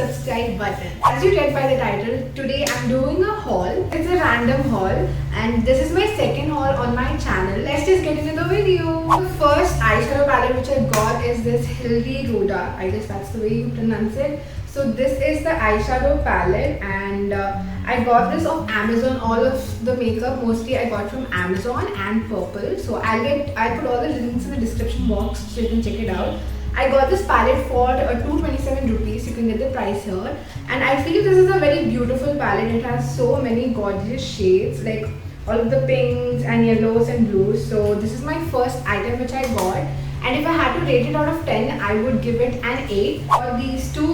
subscribe button. As you read by the title, today I'm doing a haul. It's a random haul and this is my second haul on my channel. Let's just get into the video. The first eyeshadow palette which I got is this Hilary Rhoda. I guess that's the way you pronounce it. So this is the eyeshadow palette and I got this off Amazon. All of the makeup mostly I got from Amazon and Purple. So I'll put all the links in the description box so you can check it out. I got this palette for 227 rupees. You can get the price here. And I feel this is a very beautiful palette. It has so many gorgeous shades, like all of the pinks and yellows and blues. So this is my first item which I got. And if I had to rate it out of 10, I would give it an 8. For these two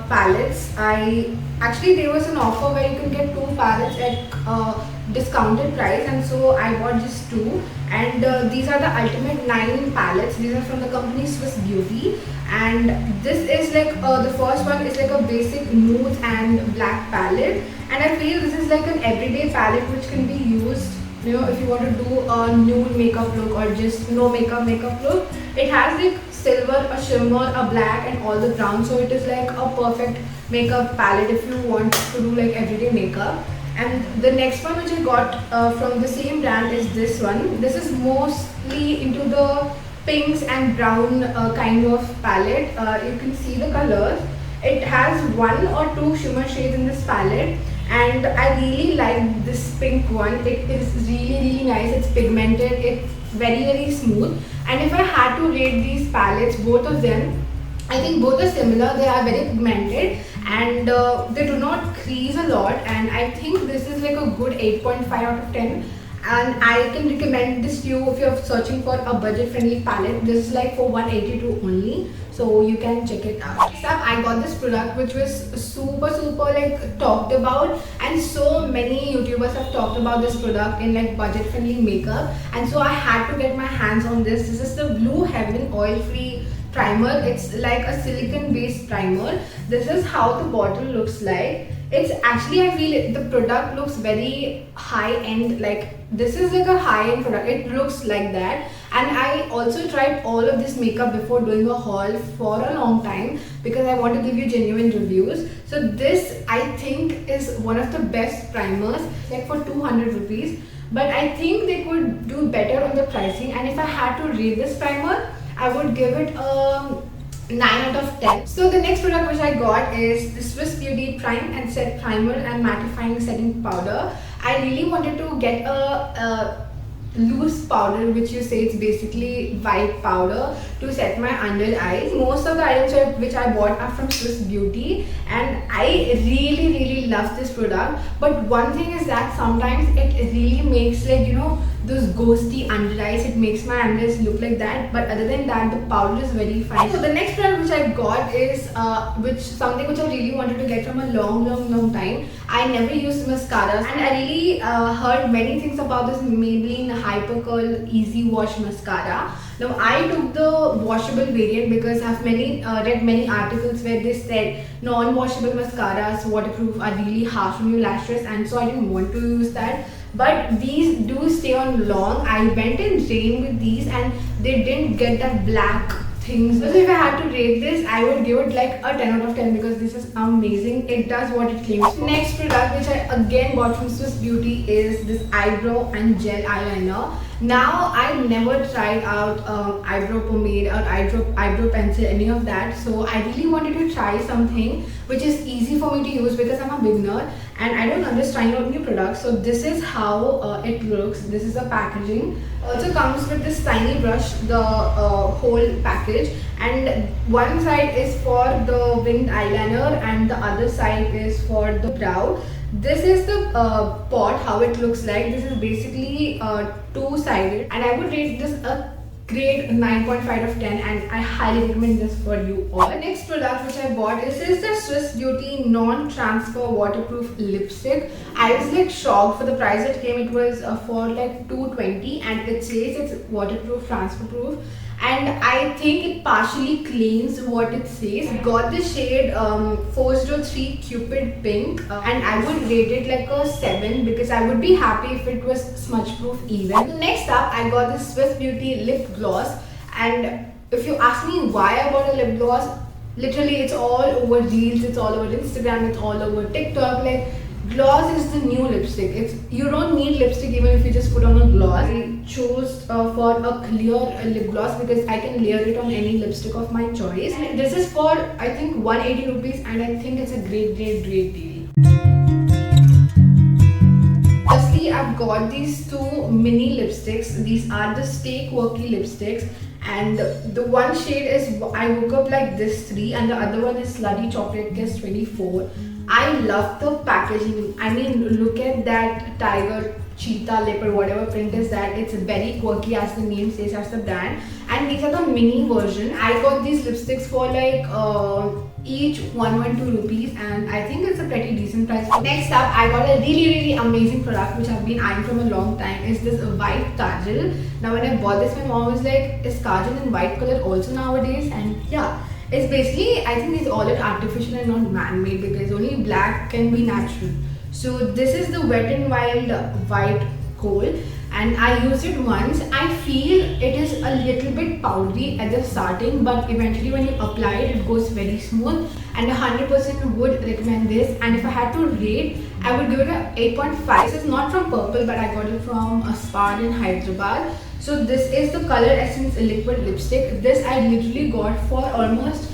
palettes, actually there was an offer where you can get two palettes at discounted price, and so I bought just two. And these are the Ultimate 9 palettes. These are from the company Swiss Beauty, and this is like the first one is like a basic nude and black palette, and I feel this is like an everyday palette which can be used, you know, if you want to do a nude makeup look or just no makeup look. It has like silver, a shimmer, a black and all the brown, so it is like a perfect makeup palette if you want to do like everyday makeup. And the next one which I got from the same brand is this one. This is mostly into the pinks and brown kind of palette. You can see the colors. It has one or two shimmer shades in this palette, and I really like this pink one. It is really nice. It's pigmented. It's very smooth. And if I had to rate these palettes, both of them, I think both are similar. They are very pigmented and they do not crease a lot, and I think this is like a good 8.5 out of 10. And I can recommend this to you if you're searching for a budget friendly palette. This is like for 182 only, so you can check it out. Next up, I got this product which was super like talked about, and so many YouTubers have talked about this product in like budget friendly makeup, and so I had to get my hands on this. This is the Blue Heaven Oil Free Primer. It's like a silicone based primer. This is how the bottle looks like. It's actually, I feel the product looks very high end, like this is like a high end product. It looks like that. And I also tried all of this makeup before doing a haul for a long time because I want to give you genuine reviews. So this I think is one of the best primers, like for 200 rupees. But I think they could do better on the pricing, and if I had to rate this primer, I would give it a 9 out of 10. So the next product which I got is the Swiss Beauty Prime and Set Primer and Mattifying Setting Powder. I really wanted to get a loose powder, which you say it's basically white powder, to set my under eyes. Most of the items which I bought are from Swiss Beauty, and I really love this product. But one thing is that sometimes it really makes, like, you know, those ghosty under eyes. It makes my under eyes look like that, but other than that the powder is very fine. So the next product which I got is something which I really wanted to get from a long time. I never used mascaras, and I really heard many things about this Maybelline Hyper Curl Easy Wash Mascara. Now I took the washable variant because I've read many articles where they said non-washable mascaras, waterproof, are really harsh on your lashes, and so I didn't want to use that. But these do stay on long. I went in rain with these and they didn't get that black things. So if I had to rate this, I would give it like a 10 out of 10 because this is amazing. It does what it claims. Next product which I again bought from Swiss Beauty is this eyebrow and gel eyeliner. Now I never tried out eyebrow pomade or eyebrow pencil, any of that. So I really wanted to try something which is easy for me to use because I'm a beginner and I don't understand trying out new products. So this is how it looks. This is the packaging. Also comes with this tiny brush, the whole package, and one side is for the winged eyeliner and the other side is for the brow. This is the pot, how it looks like. This is basically two-sided, and I would rate this a great 9.5 out of 10, and I highly recommend this for you all. The next product which I bought is the Swiss Beauty Non-Transfer Waterproof Lipstick. I was like shocked for the price it came. It was for like 220, and it says it's waterproof, transfer proof, and I think it partially claims what it says. Got the shade 403 Cupid Pink, and I would rate it like a 7 because I would be happy if it was smudge proof even. Next up, I got the Swiss Beauty Lip Gloss, and if you ask me why I bought a lip gloss, Literally, it's all over Reels, it's all over Instagram, it's all over TikTok. Like, gloss is the new lipstick. You don't need lipstick even if you just put on a gloss. I chose for a clear lip gloss because I can layer it on any lipstick of my choice. And this is for, I think, 180 rupees, and I think it's a great deal. Firstly, I've got these two mini lipsticks. These are the Stay Quirky lipsticks, and the one shade is I Woke Up Like This 3, and the other one is Slutty Chocolate Kiss 24. I love the packaging. I mean, look at that tiger, cheetah lip or whatever print is that. It's very quirky, as the name says, as the brand. And these are the mini version. I got these lipsticks for like each 112 rupees, and I think it's a pretty decent price. Next up, I got a really amazing product which I've been eyeing from a long time. Is this white kajal. Now when I bought this, my mom was like, is kajal in white color also nowadays? And yeah, it's basically, I think it's all artificial and not man-made, because only black can be natural. So this is the Wet n Wild white coal, and I used it once. I feel it is a little bit powdery at the starting, but eventually when you apply it, it goes very smooth, and 100% would recommend this. And if I had to rate, I would give it a 8.5. This is not from Purple, but I got it from a Spar in Hyderabad. So this is the Color Essence liquid lipstick. This I literally got for almost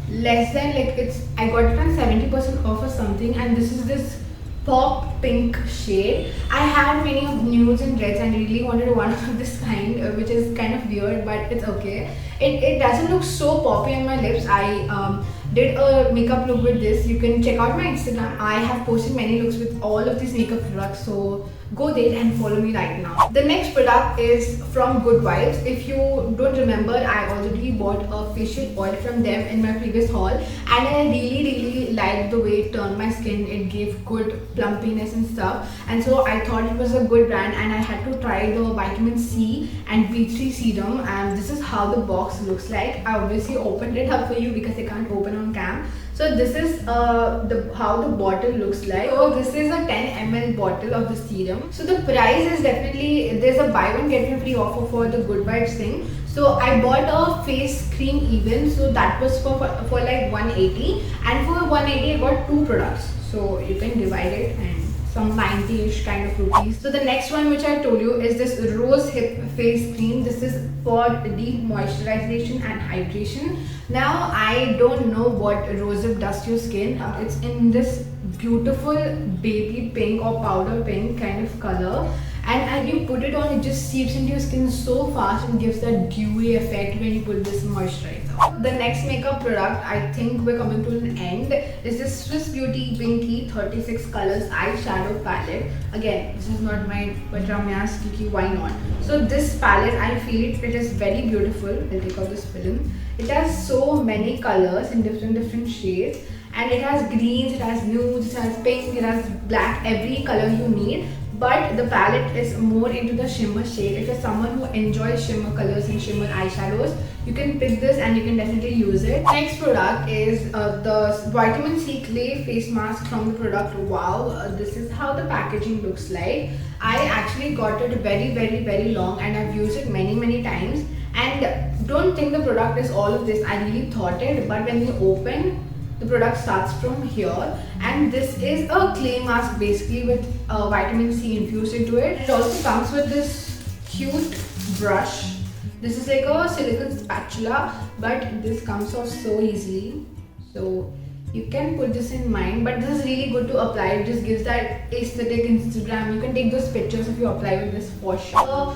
less than, like, I got it on 70% off or something, and this is this pop pink shade. I had many of nudes and reds, and I really wanted one of this kind, which is kind of weird, but it's okay. It doesn't look so poppy on my lips. I did a makeup look with this. You can check out my Instagram. I have posted many looks with all of these makeup products, so go there and follow me right now. The next product is from Good Vibes. If you don't remember, I already bought a facial oil from them in my previous haul, and I really liked the way it turned my skin. It gave good plumpiness and stuff, and so I thought it was a good brand, and I had to try the vitamin C and B3 serum, and this is how the box looks like. I obviously opened it up for you because I can't open on cam. So this is how the bottle looks like. So this is a 10 ml bottle of the serum. So the price is definitely, there's a buy one get one free offer for the Good Vibes thing. So I bought a face cream even, so that was for like 180, and for 180 I got two products. So you can divide it, and some 90-ish kind of rupees. So the next one which I told you is this Rose Hip face cream. This is for deep moisturization and hydration. Now I don't know what Rose Hip does to your skin. It's in this beautiful baby pink or powder pink kind of color, and as you put it on, it just seeps into your skin so fast and gives that dewy effect when you put this moisturizer. The next makeup product, I think we're coming to an end, is this Swiss Beauty Pinky 36 colors eyeshadow palette. Again, this is not mine, but Ramya's Kiki, why not? So this palette, I feel it is very beautiful. I'll take out this film. It has so many colors in different shades, and it has greens, it has nudes, it has pink, it has black, every color you need. But the palette is more into the shimmer shade. If you're someone who enjoys shimmer colors and shimmer eyeshadows, you can pick this and you can definitely use it. Next product is the Vitamin C Clay Face Mask from the product Wow. This is how the packaging looks like. I actually got it very long, and I've used it many times. And don't think the product is all of this. I really thought it, but when you open, the product starts from here, and this is a clay mask basically with vitamin C infused into it. It also comes with this cute brush. This is like a silicone spatula, but this comes off so easily. So you can put this in mind, but this is really good to apply. It just gives that aesthetic Instagram. You can take those pictures if you apply with this for sure.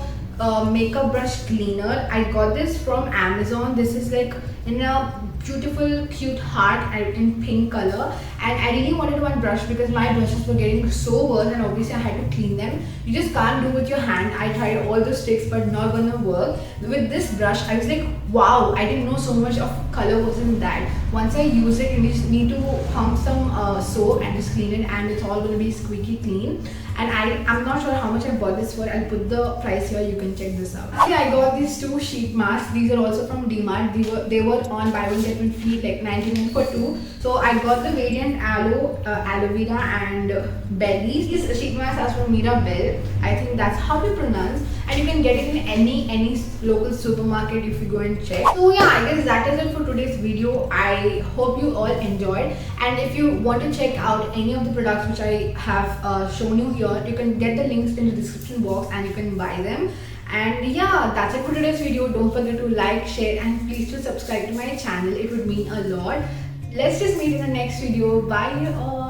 Makeup brush cleaner. I got this from Amazon. This is like in a beautiful cute heart in pink color, and I really wanted one brush because my brushes were getting so worse, and obviously I had to clean them. You just can't do with your hand. I tried all those tricks, but not gonna work. With this brush, I was like, wow, I didn't know so much of color was in that. Once I use it, you just need to pump some soap and just clean it, and it's all gonna be squeaky clean. and I'm not sure how much I bought this for. I'll put the price here, you can check this out. Okay, I got these 2 sheet masks. These are also from DMart. They were on buy one get one free, like 99 for 2. So I got the variant aloe vera and berries. This sheet mask is from Mirabelle. I think that's how you pronounce, and you can get it in any local supermarket if you go and check. So yeah, I guess that is it for today's video. I hope you all enjoyed, and if you want to check out any of the products which I have shown you here, you can get the links in the description box and you can buy them. And yeah, that's it for today's video. Don't forget to like, share, and please do subscribe to my channel. It would mean a lot. Let's just meet in the next video. Bye all.